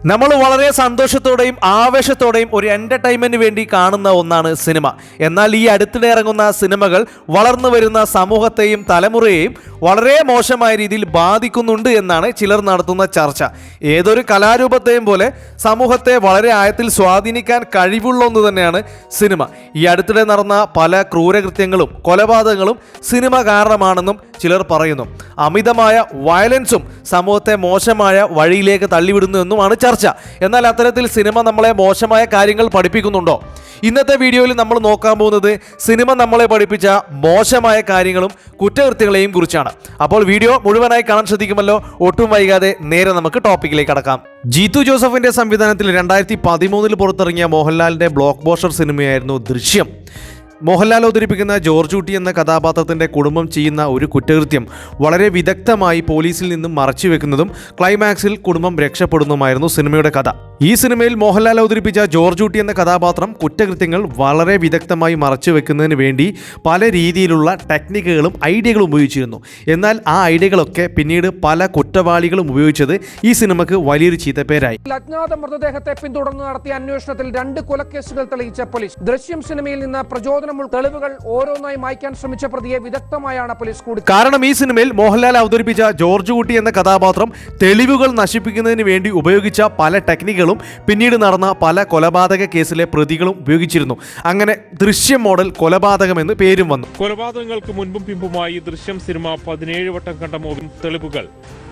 നമ്മൾ വളരെ സന്തോഷത്തോടെയും ആവേശത്തോടെയും ഒരു എൻ്റർടൈൻമെൻറ്റിന് വേണ്ടി കാണുന്ന ഒന്നാണ് സിനിമ. എന്നാൽ ഈ അടുത്തിടെ ഇറങ്ങുന്ന സിനിമകൾ വളർന്നു വരുന്ന സമൂഹത്തെയും തലമുറയെയും വളരെ മോശമായ രീതിയിൽ ബാധിക്കുന്നുണ്ട് എന്നാണ് ചിലർ നടത്തുന്ന ചർച്ച. ഏതൊരു കലാരൂപത്തെയും പോലെ സമൂഹത്തെ വളരെ ആഴത്തിൽ സ്വാധീനിക്കാൻ കഴിവുള്ള ഒന്ന് തന്നെയാണ് സിനിമ. ഈ അടുത്തിടെ നടന്ന പല ക്രൂരകൃത്യങ്ങളും കൊലപാതകങ്ങളും സിനിമ കാരണമാണെന്നും ചിലർ പറയുന്നു. അമിതമായ വയലൻസും സമൂഹത്തെ മോശമായ വഴിയിലേക്ക് തള്ളിവിടുന്നു എന്നുമാണ് ചർച്ച. എന്നാൽ അത്തരത്തിൽ സിനിമ നമ്മളെ മോശമായ കാര്യങ്ങൾ പഠിപ്പിക്കുന്നുണ്ടോ? ഇന്നത്തെ വീഡിയോയിൽ നമ്മൾ നോക്കാൻ പോകുന്നത് സിനിമ നമ്മളെ പഠിപ്പിച്ച മോശമായ കാര്യങ്ങളും കുറ്റകൃത്യങ്ങളെയും കുറിച്ചാണ്. അപ്പോൾ വീഡിയോ മുഴുവനായി കാണാൻ ശ്രദ്ധിക്കുമല്ലോ. ഒട്ടും വൈകാതെ നേരെ നമുക്ക് ടോപ്പിക്കിലേക്ക് കടക്കാം. ജീത്തു ജോസഫിന്റെ സംവിധാനത്തിൽ 2013 പുറത്തിറങ്ങിയ മോഹൻലാലിന്റെ ബ്ലോക്ക് ബസ്റ്റർ സിനിമയായിരുന്നു ദൃശ്യം. മോഹൻലാൽ അവതരിപ്പിക്കുന്ന ജോർജ് കുട്ടി എന്ന കഥാപാത്രത്തിൻ്റെ കുടുംബം ചെയ്യുന്ന ഒരു കുറ്റകൃത്യം വളരെ വിദഗ്ധമായി പോലീസിൽ നിന്നും മറച്ചുവെക്കുന്നതും ക്ലൈമാക്സിൽ കുടുംബം രക്ഷപ്പെടുന്നതുമായിരുന്നു സിനിമയുടെ കഥ. ഈ സിനിമയിൽ മോഹൻലാൽ അവതരിപ്പിച്ച ജോർജ് കുട്ടി എന്ന കഥാപാത്രം കുറ്റകൃത്യങ്ങൾ വളരെ വിദഗ്ധമായി മറച്ചുവെക്കുന്നതിന് വേണ്ടി പല രീതിയിലുള്ള ടെക്നിക്കുകളും ഐഡിയകളും ഉപയോഗിച്ചിരുന്നു. എന്നാൽ ആ ഐഡിയകളൊക്കെ പിന്നീട് പല കുറ്റവാളികളും ഉപയോഗിച്ചത് ഈ സിനിമയ്ക്ക് വലിയൊരു ചീത്തപ്പേരായി. അജ്ഞാത മൃതദേഹത്തെ പിന്തുടർന്ന് നടത്തിയ അന്വേഷണത്തിൽ 2 കൊലക്കേസുകൾ തെളിയിച്ച പോലീസ്. ദൃശ്യം സിനിമയിൽ നിന്ന് പ്രചോദനമുള്ള തെളിവുകൾ ഓരോന്നായി മായ്ക്കാൻ ശ്രമിച്ച പ്രതിയെ വിദഗ്ധമായാണ് പോലീസ് കൂടി. കാരണം ഈ സിനിമയിൽ മോഹൻലാൽ അവതരിപ്പിച്ച ജോർജ് കുട്ടി എന്ന കഥാപാത്രം തെളിവുകൾ നശിപ്പിക്കുന്നതിന് വേണ്ടി ഉപയോഗിച്ച പല ടെക്നിക്കുകളും പിന്നീട് നടന്ന പല കൊലപാതക കേസിലെ പ്രതികളും ഉപയോഗിച്ചിരുന്നു. അങ്ങനെ ദൃശ്യം മോഡൽ കൊലപാതകം എന്ന് പേരും വന്നു. കൊലപാതകങ്ങൾക്ക് മുൻപും പിമ്പുമായി ദൃശ്യം സിനിമ 17 വട്ടം കണ്ട തെളിവുകൾ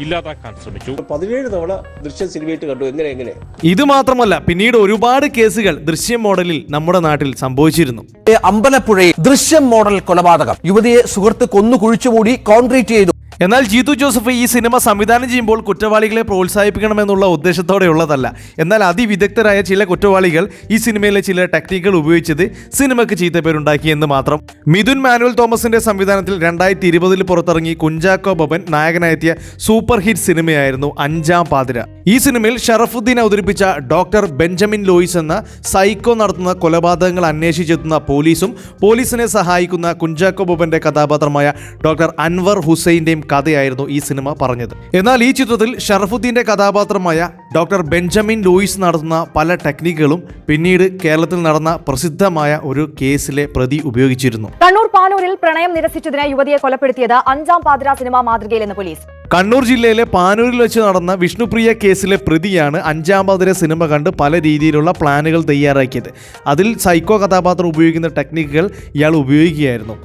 ഇല്ലാതാക്കാൻ ശ്രമിച്ചു. 17 തവണ ദൃശ്യം സിനിമയിട്ട് കണ്ടു. എങ്ങനെ ഇത് മാത്രമല്ല, പിന്നീട് ഒരുപാട് കേസുകൾ ദൃശ്യം മോഡലിൽ നമ്മുടെ നാട്ടിൽ സംഭവിച്ചിരുന്നു. അമ്പലപ്പുഴയിൽ ദൃശ്യം മോഡൽ കൊലപാതകം. യുവതിയെ സുഹൃത്ത് കൊന്നു കുഴിച്ചുമൂടി കോൺക്രീറ്റ് ചെയ്തു. എന്നാൽ ജീത്തു ജോസഫ് ഈ സിനിമ സംവിധാനം ചെയ്യുമ്പോൾ കുറ്റവാളികളെ പ്രോത്സാഹിപ്പിക്കണമെന്നുള്ള ഉദ്ദേശത്തോടെയുള്ളതല്ല. എന്നാൽ അതിവിദഗ്ധരായ ചില കുറ്റവാളികൾ ഈ സിനിമയിലെ ചില ടെക്നിക്കുകൾ ഉപയോഗിച്ചത് സിനിമയ്ക്ക് ചീത്തപ്പേരുണ്ടാക്കി എന്ന് മാത്രം. മിഥുൻ മാനുവൽ തോമസിന്റെ സംവിധാനത്തിൽ 2020 പുറത്തിറങ്ങി കുഞ്ചാക്കോ ബോബൻ നായകനായെത്തിയ സൂപ്പർ ഹിറ്റ് സിനിമയായിരുന്നു അഞ്ചാം പാതിര. ഈ സിനിമയിൽ ഷറഫുദ്ദീൻ അവതരിപ്പിച്ച ഡോക്ടർ ബെഞ്ചമിൻ ലോയിസ് എന്ന സൈക്കോ നടത്തുന്ന കൊലപാതകങ്ങൾ അന്വേഷിച്ചെത്തുന്ന പോലീസും പോലീസിനെ സഹായിക്കുന്ന കുഞ്ചാക്കോ ബോബന്റെ കഥാപാത്രമായ ഡോക്ടർ അൻവർ ഹുസൈന്റെയും കഥയായിരുന്നു ഈ സിനിമ പറഞ്ഞത്. എന്നാൽ ഈ ചിത്രത്തിൽ ഷറഫുദ്ദീന്റെ കഥാപാത്രമായ ഡോക്ടർ ബെഞ്ചമിൻ ലൂയിസ് നടത്തുന്ന പല ടെക്നിക്കുകളും പിന്നീട് കേരളത്തിൽ നടന്ന പ്രസിദ്ധമായ ഒരു കേസിലെ പ്രതി ഉപയോഗിച്ചിരുന്നു. കണ്ണൂർ പാനൂരിൽ പ്രണയം നിരസിച്ചതിന് യുവതിയെ കൊലപ്പെടുത്തിയത് അഞ്ചാം പാതിര സിനിമ മാതൃകയിലെന്ന് പോലീസ്. കണ്ണൂർ ജില്ലയിലെ പാനൂരിൽ വെച്ച് നടന്ന വിഷ്ണുപ്രിയ കേസിലെ പ്രതിയാണ് അഞ്ചാം പാതിര സിനിമ കണ്ട് പല രീതിയിലുള്ള പ്ലാനുകൾ തയ്യാറാക്കിയത്. അതിൽ സൈക്കോ കഥാപാത്രം ഉപയോഗിക്കുന്ന ടെക്നിക്കുകൾ ഇയാൾ ഉപയോഗിക്കുകയായിരുന്നു.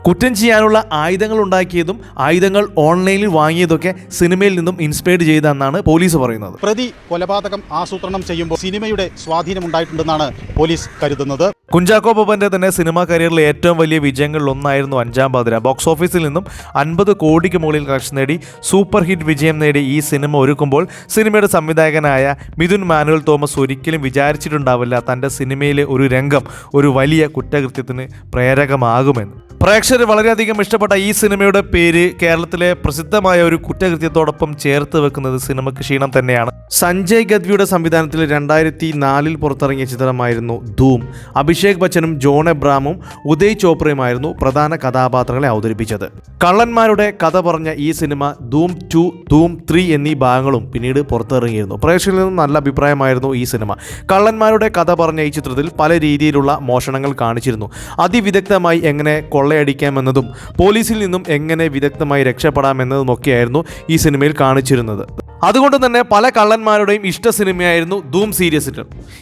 കുറ്റം ചെയ്യാനുള്ള ആയുധങ്ങൾ ഉണ്ടാക്കിയതും ആയുധങ്ങൾ ഓൺലൈനിൽ വാങ്ങിയതൊക്കെ സിനിമയിൽ നിന്നും ഇൻസ്പയർഡ് ചെയ്തെന്നാണ് പോലീസ് പറയുന്നത്. പ്രതി കൊലപാതകം ആസൂത്രണം ചെയ്യുമ്പോൾ സിനിമയുടെ സ്വാധീനമുണ്ടായിട്ടുണ്ടെന്നാണ് പോലീസ് കരുതുന്നത്. കുഞ്ചാക്കോ ബോബന്റെ തന്നെ സിനിമാ കരിയറിലെ ഏറ്റവും വലിയ വിജയങ്ങളിൽ ഒന്നായിരുന്നു അഞ്ചാം പാതിര. ബോക്സ് ഓഫീസിൽ നിന്നും 50 കോടിക്ക് മുകളിൽ കളക്ഷൻ നേടി സൂപ്പർ ഹിറ്റ് വിജയം നേടി ഈ സിനിമ ഒരുക്കുമ്പോൾ സിനിമയുടെ സംവിധായകനായ മിഥുൻ മാനുവൽ തോമസ് ഒരിക്കലും വിചാരിച്ചിട്ടുണ്ടാവില്ല തൻ്റെ സിനിമയിലെ ഒരു രംഗം ഒരു വലിയ കുറ്റകൃത്യത്തിന് പ്രേരകമാകുമെന്ന്. പ്രേക്ഷകർ വളരെയധികം ഇഷ്ടപ്പെട്ട ഈ സിനിമയുടെ പേര് കേരളത്തിലെ പ്രസിദ്ധമായ ഒരു കുറ്റകൃത്യത്തോടൊപ്പം ചേർത്ത് വെക്കുന്നത് സിനിമയ്ക്ക് ക്ഷീണം തന്നെയാണ്. സഞ്ജയ് ഗദ്വിയുടെ സംവിധാനത്തിൽ 2004 പുറത്തിറങ്ങിയ ചിത്രമായിരുന്നു ധൂം. അഭിഷേക് ബച്ചനും ജോൺ എബ്രാമും ഉദയ് ചോപ്രയുമായിരുന്നു പ്രധാന കഥാപാത്രങ്ങളെ അവതരിപ്പിച്ചത്. കള്ളന്മാരുടെ കഥ പറഞ്ഞ ഈ സിനിമ ധൂം 2, ധൂം 3 എന്നീ ഭാഗങ്ങളും പിന്നീട് പുറത്തിറങ്ങിയിരുന്നു. പ്രേക്ഷകരിൽ നിന്നും നല്ല അഭിപ്രായമായിരുന്നു ഈ സിനിമ. കള്ളന്മാരുടെ കഥ പറഞ്ഞ ഈ ചിത്രത്തിൽ പല രീതിയിലുള്ള മോഷണങ്ങൾ കാണിച്ചിരുന്നു. അതിവിദഗ്ധമായി എങ്ങനെ കൊള്ളയടിക്കാമെന്നതും പോലീസിൽ നിന്നും എങ്ങനെ വിദഗ്ധമായി രക്ഷപ്പെടാമെന്നതുമൊക്കെയായിരുന്നു ഈ സിനിമയിൽ കാണിച്ചിരുന്നത്. അതുകൊണ്ട് തന്നെ പല കള്ളന്മാരുടെയും ഇഷ്ട സിനിമയായിരുന്നു ധൂം സീരീസ്.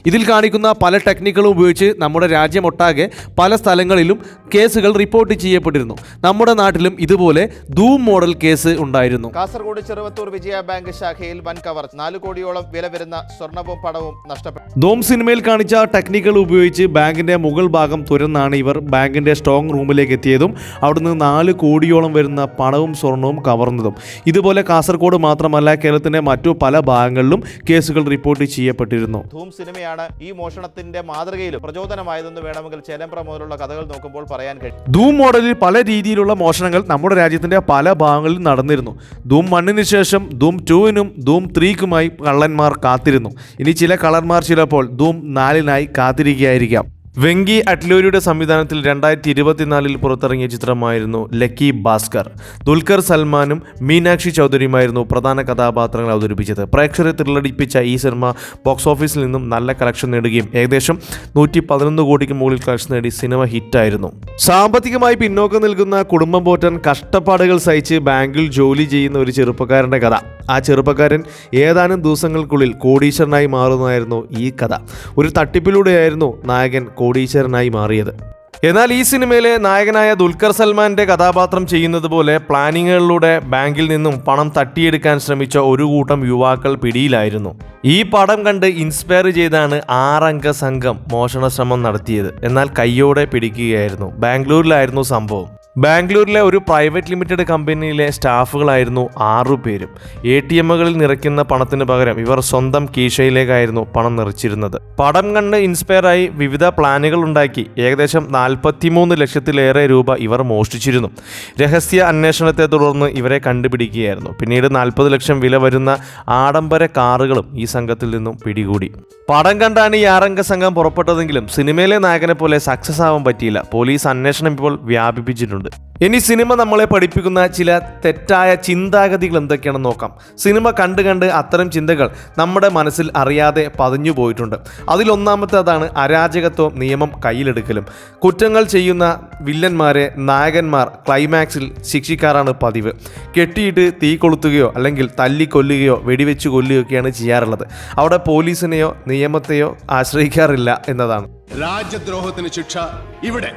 ഇതിൽ കാണിക്കുന്ന പല ടെക്നിക്കുകളും ഉപയോഗിച്ച് നമ്മുടെ രാജ്യമൊട്ടാകെ പല സ്ഥലങ്ങളിലും കേസുകൾ റിപ്പോർട്ട് ചെയ്യപ്പെട്ടിരുന്നു. നമ്മുടെ നാട്ടിലും ഇതുപോലെ ധൂം മോഡൽ കേസ് ഉണ്ടായിരുന്നു. കാസർഗോഡ് ചെറുവത്തൂർ വിജയ ബാങ്ക് ശാഖയിൽ വൻ കവർ. 4 കോടിയോളം വില വരുന്ന സ്വർണവും പണവും നഷ്ടപ്പെട്ടു. ധൂം സിനിമയിൽ കാണിച്ച ടെക്നിക്കുകൾ ഉപയോഗിച്ച് ബാങ്കിന്റെ മുകൾ ഭാഗം തുരന്നാണ് ഇവർ ബാങ്കിന്റെ സ്ട്രോങ് റൂമിലേക്ക് എത്തിയതും അവിടുന്ന് 4 കോടിയോളം വരുന്ന പണവും സ്വർണവും കവർന്നതും. ഇതുപോലെ കാസർഗോഡ് മാത്രമല്ല കേരളത്തിന്റെ മറ്റു പല ഭാഗങ്ങളിലും കേസുകൾ റിപ്പോർട്ട് ചെയ്യപ്പെട്ടിരുന്നു. ധൂം സിനിമയാണ് ഈ മോഷണത്തിന്റെ മാതൃകയിലും പ്രചോദനമായതെന്ന് വേണമെങ്കിൽ ചേലമ്പ്ര മുതലുള്ള കഥകൾ നോക്കുമ്പോൾ പറയാൻ കഴിയും. ധൂം മോഡലിൽ പല രീതിയിലുള്ള മോഷണങ്ങൾ നമ്മുടെ രാജ്യത്തിന്റെ പല ഭാഗങ്ങളിലും നടന്നിരുന്നു. ധൂം 1 ശേഷം ധൂം 2 ധൂം 3 കള്ളന്മാർ കാത്തിരുന്നു. ഇനി ചില കള്ളന്മാർ ചിലപ്പോൾ ധൂം 4 കാത്തിരിക്കുകയായിരിക്കാം. വെങ്കി അറ്റ്ലൂരിയുടെ സംവിധാനത്തിൽ 2024 പുറത്തിറങ്ങിയ ചിത്രമായിരുന്നു ലക്കി ഭാസ്കർ. ദുൽഖർ സൽമാനും മീനാക്ഷി ചൗധരിയുമായിരുന്നു പ്രധാന കഥാപാത്രങ്ങൾ അവതരിപ്പിച്ചത്. പ്രേക്ഷകരെ ത്രില്ലടിപ്പിച്ച ഈ സിനിമ ബോക്സ് ഓഫീസിൽ നിന്നും നല്ല കളക്ഷൻ നേടുകയും ഏകദേശം 111 കോടിക്ക് മുകളിൽ കളക്ഷൻ നേടി സിനിമ ഹിറ്റായിരുന്നു. സാമ്പത്തികമായി പിന്നോക്കം നിൽക്കുന്ന കുടുംബം പോറ്റാൻ കഷ്ടപ്പാടുകൾ സഹിച്ച് ബാങ്കിൽ ജോലി ചെയ്യുന്ന ഒരു ചെറുപ്പക്കാരൻ്റെ കഥ. ആ ചെറുപ്പക്കാരൻ ഏതാനും ദിവസങ്ങൾക്കുള്ളിൽ കോടീശ്വരനായി മാറുന്നതായിരുന്നു ഈ കഥ. ഒരു തട്ടിപ്പിലൂടെയായിരുന്നു നായകൻ കോടീശ്വരനായി മാറിയത്. എന്നാൽ ഈ സിനിമയിലെ നായകനായ ദുൽഖർ സൽമാന്റെ കഥാപാത്രം ചെയ്യുന്നത് പോലെ പ്ലാനിങ്ങുകളിലൂടെ ബാങ്കിൽ നിന്നും പണം തട്ടിയെടുക്കാൻ ശ്രമിച്ച ഒരു കൂട്ടം യുവാക്കൾ പിടിയിലായിരുന്നു. ഈ പടം കണ്ട് ഇൻസ്പയർ ചെയ്താണ് 6 അംഗ സംഘം മോഷണ ശ്രമം നടത്തിയത്. എന്നാൽ കയ്യോടെ പിടിക്കുകയായിരുന്നു. ബാംഗ്ലൂരിലായിരുന്നു സംഭവം. ബാംഗ്ലൂരിലെ ഒരു പ്രൈവറ്റ് ലിമിറ്റഡ് കമ്പനിയിലെ സ്റ്റാഫുകളായിരുന്നു 6 പേരും. ATMകളിൽ നിറയ്ക്കുന്ന പണത്തിന് പകരം ഇവർ സ്വന്തം കീശയിലേക്കായിരുന്നു പണം നിറച്ചിരുന്നത്. പടം കണ്ട് ഇൻസ്പയറായി വിവിധ പ്ലാനുകൾ ഉണ്ടാക്കി ഏകദേശം 43 ലക്ഷത്തിലേറെ രൂപ ഇവർ മോഷ്ടിച്ചിരുന്നു. രഹസ്യ അന്വേഷണത്തെ തുടർന്ന് ഇവരെ കണ്ടുപിടിക്കുകയായിരുന്നു. പിന്നീട് 40 ലക്ഷം വില വരുന്ന ആഡംബര കാറുകളും ഈ സംഘത്തിൽ നിന്നും പിടികൂടി. പടം കണ്ടാണ് ഈ 6 അംഗ സംഘം പുറപ്പെട്ടതെങ്കിലും സിനിമയിലെ നായകനെ പോലെ സക്സസ് ആവാൻ പറ്റിയില്ല. പോലീസ് അന്വേഷണം ഇപ്പോൾ വ്യാപിപ്പിച്ചിട്ടുണ്ട്. ഇനി സിനിമ നമ്മളെ പഠിപ്പിക്കുന്ന ചില തെറ്റായ ചിന്താഗതികൾ എന്തൊക്കെയാണെന്ന് നോക്കാം. സിനിമ കണ്ട് അത്തരം ചിന്തകൾ നമ്മുടെ മനസ്സിൽ അറിയാതെ പതിഞ്ഞു പോയിട്ടുണ്ട്. അതിലൊന്നാമത്തേതാണ് അരാജകത്വം, നിയമം കയ്യിലെടുക്കലും. കുറ്റങ്ങൾ ചെയ്യുന്ന വില്ലന്മാരെ നായകന്മാർ ക്ലൈമാക്സിൽ ശിക്ഷിക്കാറാണ് പതിവ്. കെട്ടിയിട്ട് തീ കൊളുത്തുകയോ അല്ലെങ്കിൽ തല്ലിക്കൊല്ലുകയോ വെടിവെച്ച് കൊല്ലുകയൊക്കെയാണ് ചെയ്യാറുള്ളത്. അവിടെ പോലീസിനെയോ നിയമത്തെയോ ആശ്രയിക്കാറില്ല എന്നതാണ്. രാജ്യദ്രോഹത്തിന് ശിക്ഷ ഇവിടെ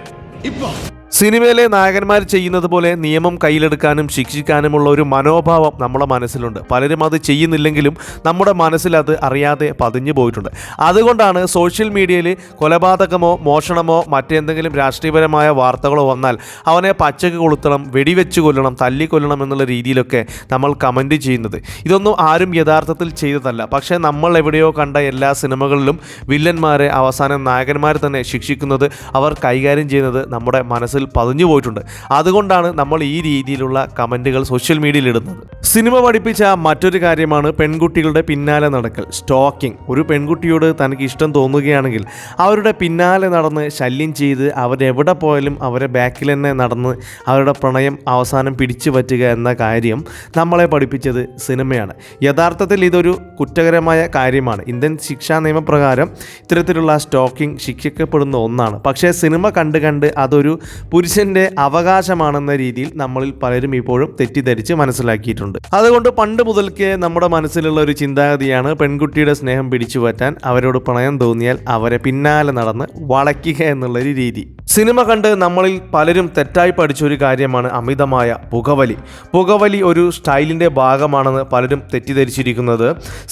ഇപ്പോ. സിനിമയിലെ നായകന്മാർ ചെയ്യുന്നത് പോലെ നിയമം കയ്യിലെടുക്കാനും ശിക്ഷിക്കാനുമുള്ള ഒരു മനോഭാവം നമ്മുടെ മനസ്സിലുണ്ട്. പലരും അത് ചെയ്യുന്നില്ലെങ്കിലും നമ്മുടെ മനസ്സിൽ അത് അറിയാതെ പതിഞ്ഞു പോയിട്ടുണ്ട്. അതുകൊണ്ടാണ് സോഷ്യൽ മീഡിയയിൽ കൊലപാതകമോ മോഷണമോ മറ്റെന്തെങ്കിലും രാഷ്ട്രീയപരമായ വാർത്തകളോ വന്നാൽ അവനെ പച്ചക്ക് കൊളുത്തണം, വെടിവെച്ച് കൊല്ലണം, തല്ലിക്കൊല്ലണം എന്നുള്ള രീതിയിലൊക്കെ നമ്മൾ കമൻറ്റ് ചെയ്യുന്നത്. ഇതൊന്നും ആരും യഥാർത്ഥത്തിൽ ചെയ്തതല്ല. പക്ഷേ നമ്മൾ എവിടെയോ കണ്ട എല്ലാ സിനിമകളിലും വില്ലന്മാരെ അവസാനം നായകന്മാർ തന്നെ ശിക്ഷിക്കുന്നത്, അവർ കൈകാര്യം ചെയ്യുന്നത് നമ്മുടെ മനസ്സിൽ പതിഞ്ഞു പോയിട്ടുണ്ട്. അതുകൊണ്ടാണ് നമ്മൾ ഈ രീതിയിലുള്ള കമൻറ്റുകൾ സോഷ്യൽ മീഡിയയിൽ ഇടുന്നത്. സിനിമ പഠിപ്പിച്ച മറ്റൊരു കാര്യമാണ് പെൺകുട്ടികളുടെ പിന്നാലെ നടക്കൽ, സ്റ്റോക്കിംഗ്. ഒരു പെൺകുട്ടിയോട് തനിക്ക് ഇഷ്ടം തോന്നുകയാണെങ്കിൽ അവരുടെ പിന്നാലെ നടന്ന് ശല്യം ചെയ്ത് അവരെവിടെ പോയാലും അവരെ ബാക്കിൽ തന്നെ നടന്ന് അവരുടെ പ്രണയം അവസാനം പിടിച്ചു പറ്റുക എന്ന കാര്യം നമ്മളെ പഠിപ്പിച്ചത് സിനിമയാണ്. യഥാർത്ഥത്തിൽ ഇതൊരു കുറ്റകരമായ കാര്യമാണ്. ഇന്ത്യൻ ശിക്ഷാ നിയമപ്രകാരം ഇത്തരത്തിലുള്ള സ്റ്റോക്കിംഗ് ശിക്ഷിക്കപ്പെടുന്ന ഒന്നാണ്. പക്ഷേ സിനിമ കണ്ട് അതൊരു പുരുഷന്റെ അവകാശമാണെന്ന രീതിയിൽ നമ്മളിൽ പലരും ഇപ്പോഴും തെറ്റിദ്ധരിച്ച് മനസ്സിലാക്കിയിട്ടുണ്ട്. അതുകൊണ്ട് പണ്ട് മുതൽക്കേ നമ്മുടെ മനസ്സിലുള്ള ഒരു ചിന്താഗതിയാണ് പെൺകുട്ടിയുടെ സ്നേഹം പിടിച്ചു പറ്റാൻ അവരോട് പ്രണയം തോന്നിയാൽ അവരെ പിന്നാലെ നടന്ന് വളയ്ക്കുക എന്നുള്ളൊരു രീതി. സിനിമ കണ്ട് നമ്മളിൽ പലരും തെറ്റായി പഠിച്ചൊരു കാര്യമാണ് അമിതമായ പുകവലി. പുകവലി ഒരു സ്റ്റൈലിൻ്റെ ഭാഗമാണെന്ന് പലരും തെറ്റിദ്ധരിച്ചിരിക്കുന്നത്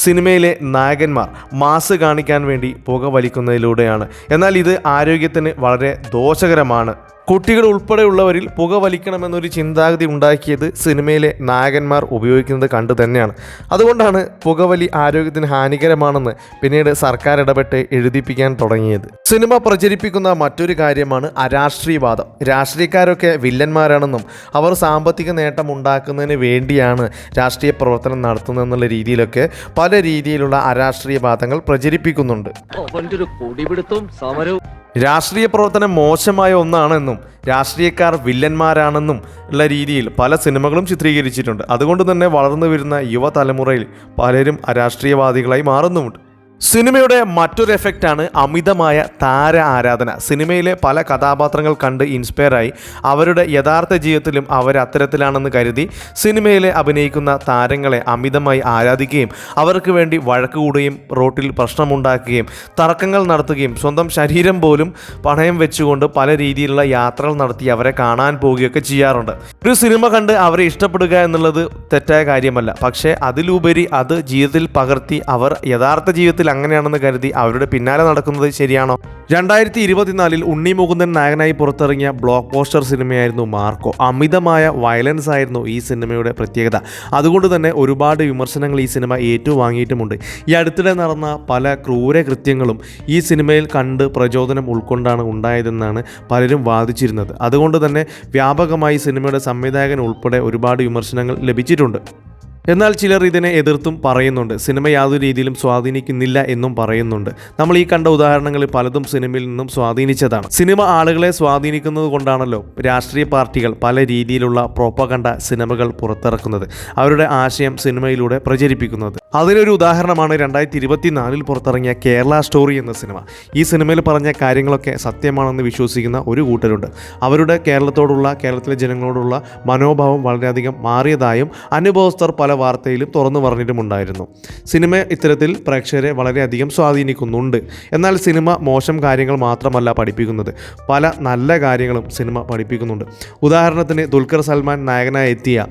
സിനിമയിലെ നായകന്മാർ മാസ് കാണിക്കാൻ വേണ്ടി പുകവലിക്കുന്നതിലൂടെയാണ്. എന്നാൽ ഇത് ആരോഗ്യത്തിന് വളരെ ദോഷകരമാണ്. കുട്ടികൾ ഉൾപ്പെടെയുള്ളവരിൽ പുകവലിക്കണമെന്നൊരു ചിന്താഗതി ഉണ്ടാക്കിയത് സിനിമയിലെ നായകന്മാർ ഉപയോഗിക്കുന്നത് കണ്ടു തന്നെയാണ്. അതുകൊണ്ടാണ് പുകവലി ആരോഗ്യത്തിന് ഹാനികരമാണെന്ന് പിന്നീട് സർക്കാർ ഇടപെട്ട് എഴുതിപ്പിക്കാൻ തുടങ്ങിയത്. സിനിമ പ്രചരിപ്പിക്കുന്ന മറ്റൊരു കാര്യമാണ് അരാഷ്ട്രീയവാദം. രാഷ്ട്രീയക്കാരൊക്കെ വില്ലന്മാരാണെന്നും അവർ സാമ്പത്തിക നേട്ടം ഉണ്ടാക്കുന്നതിന് വേണ്ടിയാണ് രാഷ്ട്രീയ പ്രവർത്തനം നടത്തുന്നതെന്നുള്ള രീതിയിലൊക്കെ പല രീതിയിലുള്ള അരാഷ്ട്രീയവാദങ്ങൾ പ്രചരിപ്പിക്കുന്നുണ്ട്. രാഷ്ട്രീയ പ്രവർത്തനം മോശമായ ഒന്നാണെന്നും രാഷ്ട്രീയക്കാർ വില്ലന്മാരാണെന്നും ഉള്ള രീതിയിൽ പല സിനിമകളും ചിത്രീകരിച്ചിട്ടുണ്ട്. അതുകൊണ്ട് തന്നെ വളർന്നു വരുന്ന യുവതലമുറയിൽ പലരും അരാഷ്ട്രീയവാദികളായി മാറുന്നുമുണ്ട്. സിനിമയുടെ മറ്റൊരു എഫക്റ്റാണ് അമിതമായ താര ആരാധന. സിനിമയിലെ പല കഥാപാത്രങ്ങൾ കണ്ട് ഇൻസ്പയറായി അവരുടെ യഥാർത്ഥ ജീവിതത്തിലും അവർ അത്തരത്തിലാണെന്ന് കരുതി സിനിമയിലെ അഭിനയിക്കുന്ന താരങ്ങളെ അമിതമായി ആരാധിക്കുകയും അവർക്ക് വേണ്ടി വഴക്ക് കൂടുകയും റോട്ടിൽ പ്രശ്നമുണ്ടാക്കുകയും തർക്കങ്ങൾ നടത്തുകയും സ്വന്തം ശരീരം പോലും പണയം വെച്ചുകൊണ്ട് പല രീതിയിലുള്ള യാത്രകൾ നടത്തി അവരെ കാണാൻ പോവുകയൊക്കെ ചെയ്യാറുണ്ട്. ഒരു സിനിമ കണ്ട് അവരെ ഇഷ്ടപ്പെടുക എന്നുള്ളത് തെറ്റായ കാര്യമല്ല. പക്ഷേ അതിലുപരി അത് ജീവിതത്തിൽ പകർത്തി അവർ യഥാർത്ഥ ജീവിതത്തിൽ അങ്ങനെയാണെന്ന് കരുതി അവരുടെ പിന്നാലെ നടക്കുന്നത് ശരിയാണോ? 2024 ഉണ്ണി മുകുന്ദൻ നായകനായി പുറത്തിറങ്ങിയ ബ്ലോക്ക് പോസ്റ്റർ സിനിമയായിരുന്നു മാർക്കോ. അമിതമായ വയലൻസ് ആയിരുന്നു ഈ സിനിമയുടെ പ്രത്യേകത. അതുകൊണ്ട് തന്നെ ഒരുപാട് വിമർശനങ്ങൾ ഈ സിനിമ ഏറ്റുവാങ്ങിയിട്ടുമുണ്ട്. ഈ അടുത്തിടെ നടന്ന പല ക്രൂരകൃത്യങ്ങളും ഈ സിനിമയിൽ കണ്ട് പ്രചോദനം ഉൾക്കൊണ്ടാണ് ഉണ്ടായതെന്നാണ് പലരും വാദിച്ചിരുന്നത്. അതുകൊണ്ട് തന്നെ വ്യാപകമായി സിനിമയുടെ സംവിധായകൻ ഉൾപ്പെടെ ഒരുപാട് വിമർശനങ്ങൾ ലഭിച്ചിട്ടുണ്ട്. എന്നാൽ ചിലർ ഇതിനെ എതിർത്തും പറയുന്നുണ്ട്. സിനിമ യാതൊരു രീതിയിലും സ്വാധീനിക്കുന്നില്ല എന്നും പറയുന്നുണ്ട്. നമ്മൾ ഈ കണ്ട ഉദാഹരണങ്ങളിൽ പലതും സിനിമയിൽ നിന്നും സ്വാധീനിച്ചതാണ്. സിനിമ ആളുകളെ സ്വാധീനിക്കുന്നത് കൊണ്ടാണല്ലോ രാഷ്ട്രീയ പാർട്ടികൾ പല രീതിയിലുള്ള പ്രോപ്പഗണ്ട സിനിമകൾ പുറത്തിറക്കുന്നത്, അവരുടെ ആശയം സിനിമയിലൂടെ പ്രചരിപ്പിക്കുന്നത്. അതിനൊരു ഉദാഹരണമാണ് 2024 പുറത്തിറങ്ങിയ കേരള സ്റ്റോറി എന്ന സിനിമ. ഈ സിനിമയിൽ പറഞ്ഞ കാര്യങ്ങളൊക്കെ സത്യമാണെന്ന് വിശ്വസിക്കുന്ന ഒരു കൂട്ടരുണ്ട്. അവരുടെ കേരളത്തിലെ ജനങ്ങളോടുള്ള മനോഭാവം വളരെയധികം മാറിയതായും അനുഭവസ്ഥർ പല വാർത്തയിലും തുറന്നു പറഞ്ഞിട്ടുമുണ്ടായിരുന്നു. സിനിമ ഇത്തരത്തിൽ പ്രേക്ഷകരെ വളരെയധികം സ്വാധീനിക്കുന്നുണ്ട്. എന്നാൽ സിനിമ മോശം കാര്യങ്ങൾ മാത്രമല്ല പഠിപ്പിക്കുന്നത്, പല നല്ല കാര്യങ്ങളും സിനിമ പഠിപ്പിക്കുന്നുണ്ട്. ഉദാഹരണത്തിന് ദുൽഖർ സൽമാൻ നായകനായി എത്തിയ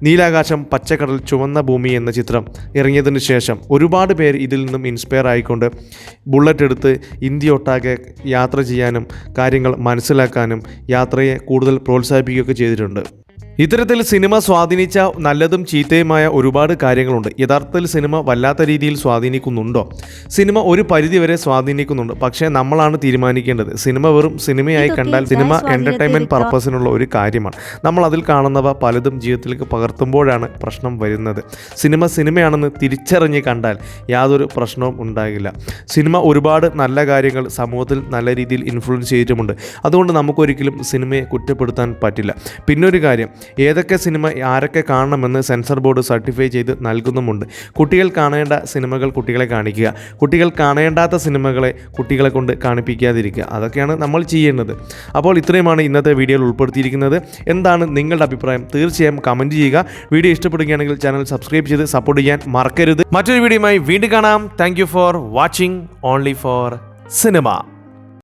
നീലാകാശം പച്ചക്കടൽ ചുവന്ന ഭൂമി എന്ന ചിത്രം ഇറങ്ങിയതിന് ശേഷം ഒരുപാട് പേര് ഇതിൽ നിന്നും ഇൻസ്പയർ ആയിക്കൊണ്ട് ബുള്ളറ്റ് എടുത്ത് ഇന്ത്യ ഒട്ടാകെ യാത്ര ചെയ്യാനും കാര്യങ്ങൾ മനസ്സിലാക്കാനും യാത്രയെ കൂടുതൽ പ്രോത്സാഹിപ്പിക്കുകയൊക്കെ ചെയ്തിട്ടുണ്ട്. ഇത്തരത്തിൽ സിനിമ സ്വാധീനിച്ച നല്ലതും ചീത്തയുമായ ഒരുപാട് കാര്യങ്ങളുണ്ട്. യഥാർത്ഥത്തിൽ സിനിമ വല്ലാത്ത രീതിയിൽ സ്വാധീനിക്കുന്നുണ്ടോ? സിനിമ ഒരു പരിധിവരെ സ്വാധീനിക്കുന്നുണ്ട്. പക്ഷേ നമ്മളാണ് തീരുമാനിക്കേണ്ടത്. സിനിമ വെറും സിനിമയായി കണ്ടാൽ സിനിമ എൻ്റർടൈൻമെൻറ്റ് പർപ്പസിനുള്ള ഒരു കാര്യമാണ്. നമ്മൾ അതിൽ കാണുന്നവ പലതും ജീവിതത്തിലേക്ക് പകർത്തുമ്പോഴാണ് പ്രശ്നം വരുന്നത്. സിനിമയാണെന്ന് തിരിച്ചറിഞ്ഞ് കണ്ടാൽ യാതൊരു പ്രശ്നവും ഉണ്ടാകില്ല. സിനിമ ഒരുപാട് നല്ല കാര്യങ്ങൾ സമൂഹത്തിൽ നല്ല രീതിയിൽ ഇൻഫ്ലുവൻസ് ചെയ്തിട്ടുമുണ്ട്. അതുകൊണ്ട് നമുക്കൊരിക്കലും സിനിമയെ കുറ്റപ്പെടുത്താൻ പറ്റില്ല. പിന്നൊരു കാര്യം, ഏതൊക്കെ സിനിമ ആരൊക്കെ കാണണമെന്ന് സെൻസർ ബോർഡ് സർട്ടിഫൈ ചെയ്ത് നൽകുന്നുമുണ്ട്. കുട്ടികൾ കാണേണ്ട സിനിമകൾ കുട്ടികളെ കാണിക്കുക, കുട്ടികൾ കാണേണ്ടാത്ത സിനിമകളെ കുട്ടികളെ കൊണ്ട് കാണിപ്പിക്കാതിരിക്കുക. അതൊക്കെയാണ് നമ്മൾ ചെയ്യേണ്ടത്. അപ്പോൾ ഇത്രയുമാണ് ഇന്നത്തെ വീഡിയോയിൽ ഉൾപ്പെടുത്തിയിരിക്കുന്നത്. എന്താണ് നിങ്ങളുടെ അഭിപ്രായം? തീർച്ചയായും കമൻറ്റ് ചെയ്യുക. വീഡിയോ ഇഷ്ടപ്പെടുകയാണെങ്കിൽ ചാനൽ സബ്സ്ക്രൈബ് ചെയ്ത് സപ്പോർട്ട് ചെയ്യാൻ മറക്കരുത്. മറ്റൊരു വീഡിയോയുമായി വീണ്ടും കാണാം. Thank you for watching only for cinema.